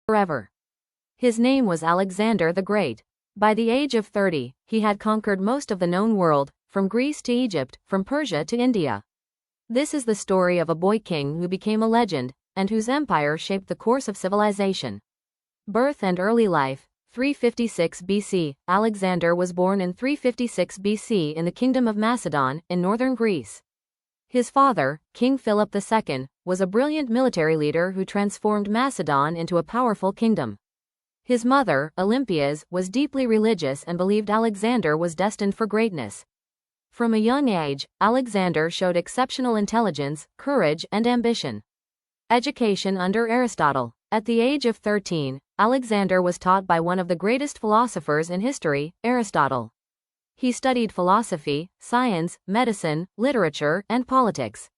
forever. His name was Alexander the Great. By the age of 30, he had conquered most of the known world, from Greece to Egypt, from Persia to India. This is the story of a boy king who became a legend, and whose empire shaped the course of civilization. Birth and early life. 356 BC. Alexander was born in 356 BC in the Kingdom of Macedon, in northern Greece. His father, King Philip II, was a brilliant military leader who transformed Macedon into a powerful kingdom. His mother, Olympias, was deeply religious and believed Alexander was destined for greatness. From a young age, Alexander showed exceptional intelligence, courage, and ambition. Education under Aristotle. At the age of 13, Alexander was taught by one of the greatest philosophers in history, Aristotle. He studied philosophy, science, medicine, literature, and politics.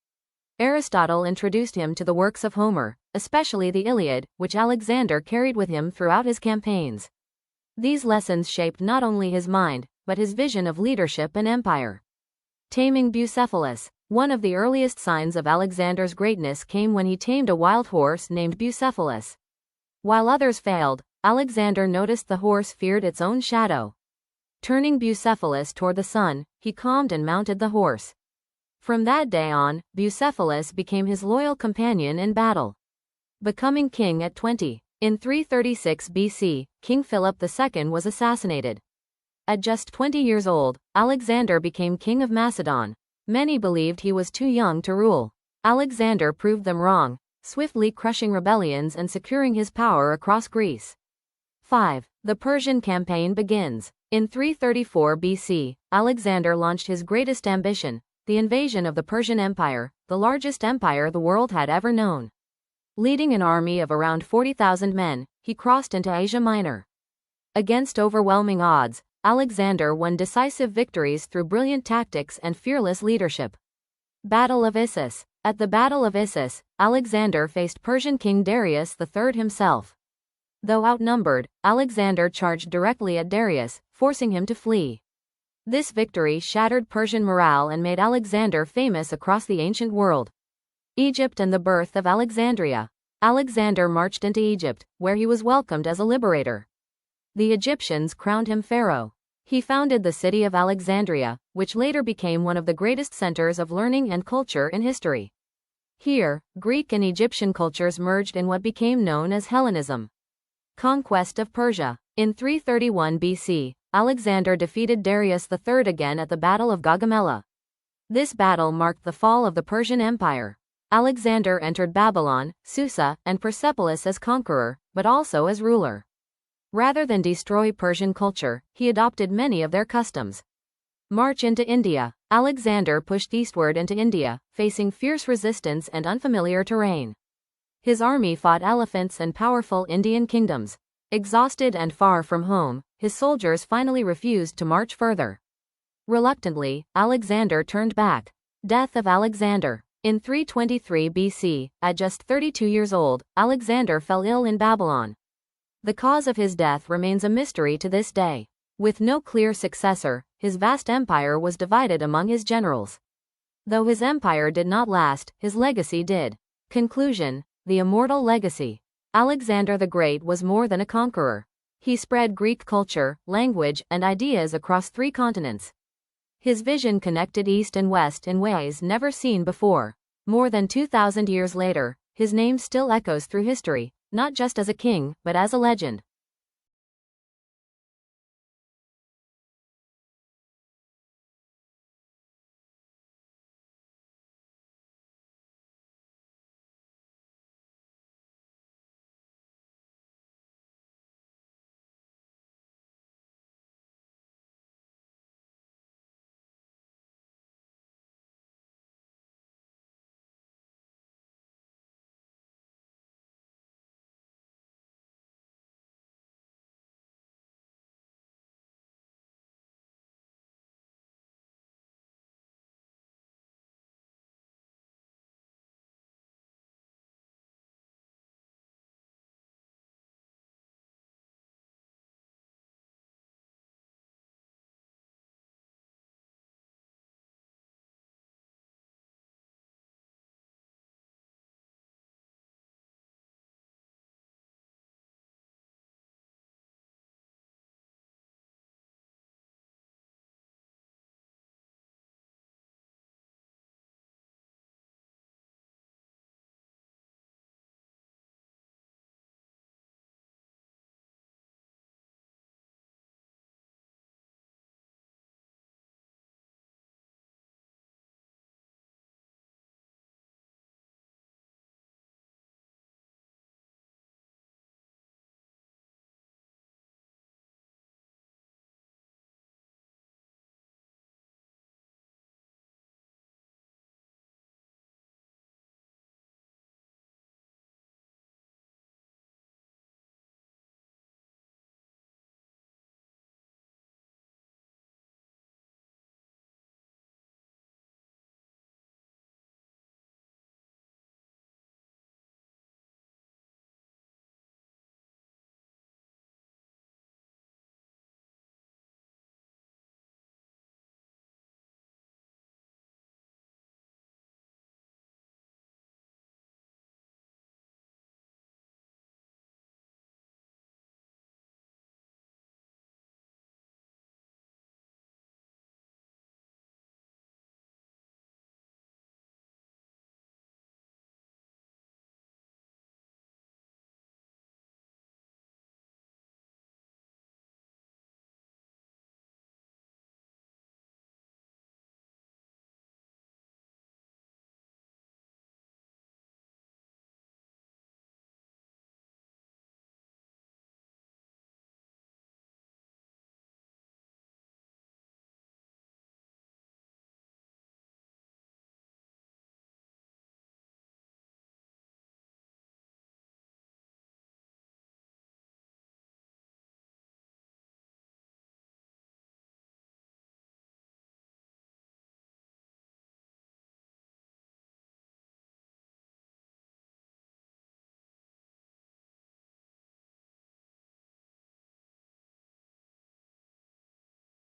Aristotle introduced him to the works of Homer, especially the Iliad, which Alexander carried with him throughout his campaigns. These lessons shaped not only his mind, but his vision of leadership and empire. Taming Bucephalus. One of the earliest signs of Alexander's greatness came when he tamed a wild horse named Bucephalus. While others failed, Alexander noticed the horse feared its own shadow. Turning Bucephalus toward the sun, he calmed and mounted the horse. From that day on, Bucephalus became his loyal companion in battle. Becoming king at 20. In 336 BC, King Philip II was assassinated. At just 20 years old, Alexander became king of Macedon. Many believed he was too young to rule. Alexander proved them wrong, swiftly crushing rebellions and securing his power across Greece. 5. The Persian campaign begins. In 334 BC, Alexander launched his greatest ambition, the invasion of the Persian Empire, the largest empire the world had ever known. Leading an army of around 40,000 men, he crossed into Asia Minor. Against overwhelming odds, Alexander won decisive victories through brilliant tactics and fearless leadership. Battle of Issus. At the Battle of Issus, Alexander faced Persian king Darius III himself. Though outnumbered, Alexander charged directly at Darius, forcing him to flee. This victory shattered Persian morale and made Alexander famous across the ancient world. Egypt and the birth of Alexandria. Alexander marched into Egypt, where he was welcomed as a liberator. The Egyptians crowned him pharaoh. He founded the city of Alexandria, which later became one of the greatest centers of learning and culture in history. Here, Greek and Egyptian cultures merged in what became known as Hellenism. Conquest of Persia. In 331 BC, Alexander defeated Darius III again at the Battle of Gaugamela. This battle marked the fall of the Persian Empire. Alexander entered Babylon, Susa, and Persepolis as conqueror, but also as ruler. Rather than destroy Persian culture, he adopted many of their customs. March into India. Alexander pushed eastward into India, facing fierce resistance and unfamiliar terrain. His army fought elephants and powerful Indian kingdoms. Exhausted and far from home, his soldiers finally refused to march further. Reluctantly, Alexander turned back. Death of Alexander. In 323 BC, at just 32 years old, Alexander fell ill in Babylon. The cause of his death remains a mystery to this day. With no clear successor, his vast empire was divided among his generals. Though his empire did not last, his legacy did. Conclusion. The immortal legacy. Alexander the Great was more than a conqueror. He spread Greek culture, language, and ideas across 3 continents. His vision connected East and West in ways never seen before. More than 2,000 years later, his name still echoes through history, not just as a king, but as a legend.